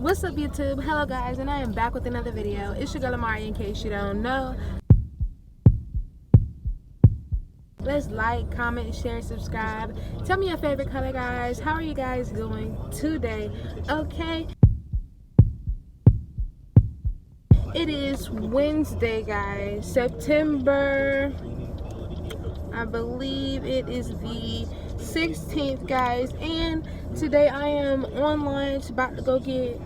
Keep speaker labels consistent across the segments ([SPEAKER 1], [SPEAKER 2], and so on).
[SPEAKER 1] What's up, YouTube? Hello guys, and I am back with another video. It's your girl Amaria, in case you don't know. Let's like, comment, share, subscribe. Tell me your favorite color, guys. How are you guys doing today? Okay, it is Wednesday, guys, September, I believe it is the 16th, guys, and today I am on lunch, about to go get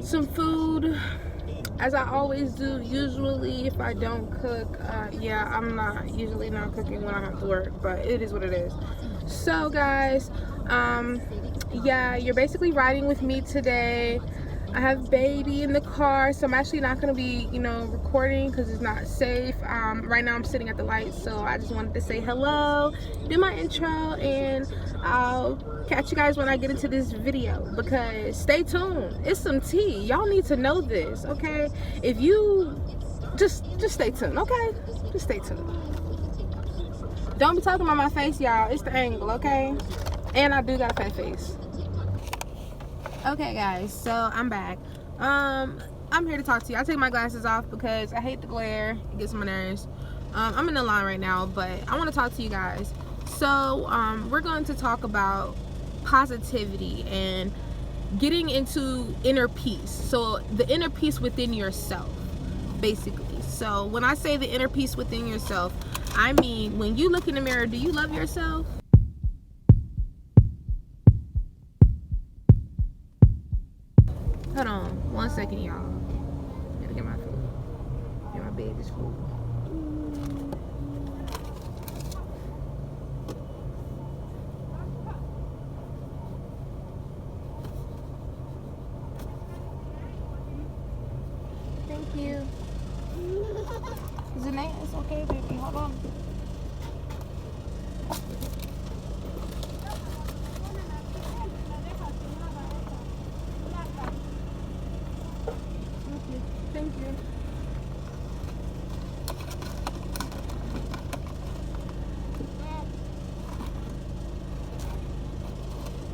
[SPEAKER 1] some food, as I always do. Usually if I don't cook, yeah, I'm not usually not cooking when I have to work, but it is what it is. So guys, yeah, you're basically riding with me today. I have baby in the car, so I'm actually not going to be, recording because it's not safe. Right now I'm sitting at the light, so I just wanted to say hello, do my intro, and I'll catch you guys when I get into this video, because stay tuned. It's some tea. Y'all need to know this, okay? If you just stay tuned, okay? Just stay tuned. Don't be talking about my face, y'all. It's the angle, okay? And I do got a fat face. Okay guys, so I'm back. I'm here to talk to you. I take my glasses off because I hate the glare. It gets on my nerves. I'm in the line right now, but I want to talk to you guys. So we're going to talk about positivity and getting into inner peace. So the inner peace within yourself, basically. So when I say the inner peace within yourself, I mean, when you look in the mirror, do you love yourself? Hold on 1 second, y'all. Gotta get my food. Get my baby's food. Thank you. Zanae, it's okay, baby. Hold on. Thank you.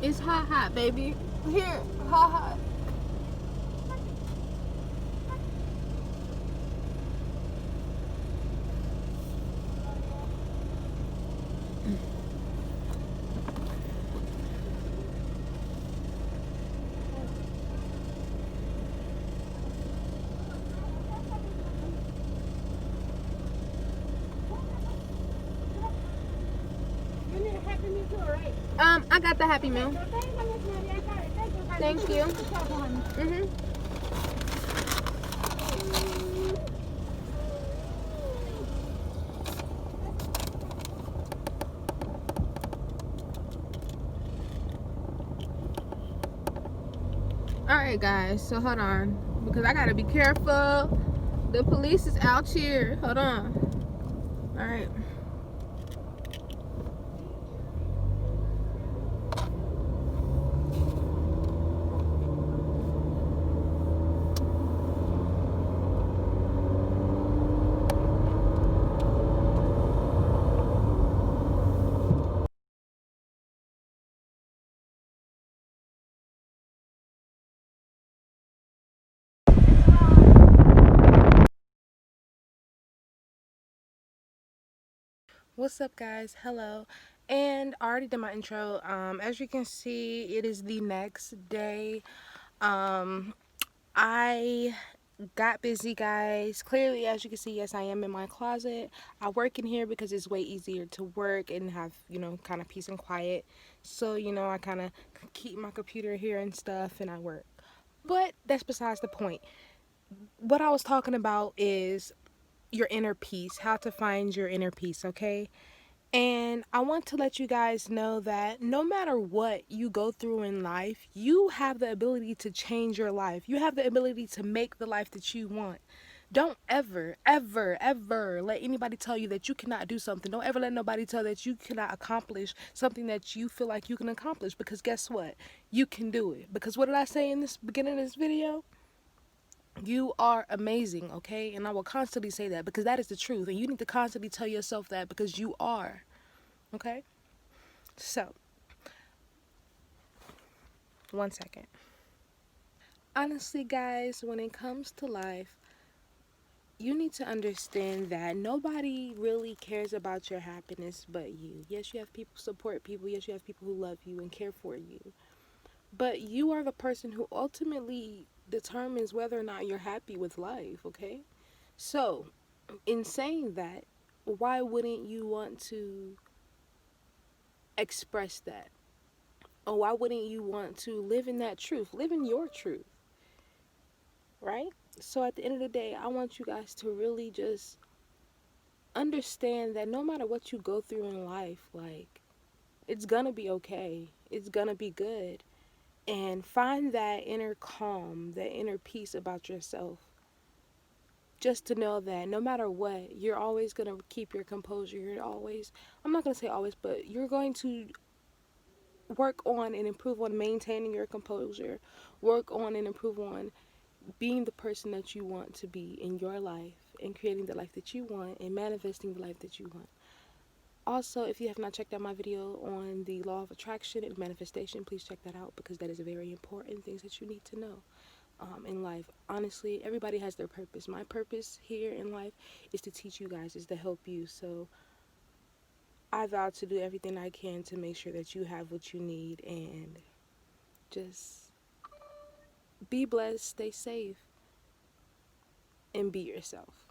[SPEAKER 1] It's hot, baby. Here, hot. I got the Happy Meal. Thank you. Alright guys, so hold on, because I gotta be careful. The police is out here. Hold on. Alright. What's up guys? Hello. And I already did my intro. As you can see, it is the next day. I got busy, guys. Clearly, as you can see, yes, I am in my closet. I work in here because it's way easier to work and have, kind of peace and quiet. So, I kind of keep my computer here and stuff, and I work. But that's besides the point. What I was talking about is your inner peace, how to find your inner peace, okay? And I want to let you guys know that no matter what you go through in life, you have the ability to change your life. You have the ability to make the life that you want. Don't ever, ever, ever let anybody tell you that you cannot do something. Don't ever let nobody tell that you cannot accomplish something that you feel like you can accomplish, because guess what? You can do it. Because what did I say in this beginning of this video? You are amazing, okay? And I will constantly say that, because that is the truth. And you need to constantly tell yourself that, because you are, okay? So, 1 second. honestly, guys, when it comes to life, you need to understand that nobody really cares about your happiness but you. Yes, you have people support people. Yes, you have people who love you and care for you. But you are the person who ultimately determines whether or not you're happy with life, okay? So, in saying that, why wouldn't you want to express that? Or why wouldn't you want to live in that truth? Live in your truth, right? So, at the end of the day, I want you guys to really just understand that no matter what you go through in life, like, it's gonna be okay. It's gonna be good. And find that inner calm, that inner peace about yourself. Just to know that no matter what, you're always going to keep your composure. You're always, I'm not going to say always, but you're going to work on and improve on maintaining your composure, work on and improve on being the person that you want to be in your life and creating the life that you want and manifesting the life that you want. Also, if you have not checked out my video on the law of attraction and manifestation, please check that out because that is very important things that you need to know in life. Honestly, everybody has their purpose. My purpose here in life is to teach you guys, is to help you. So I vow to do everything I can to make sure that you have what you need and just be blessed, stay safe, and be yourself.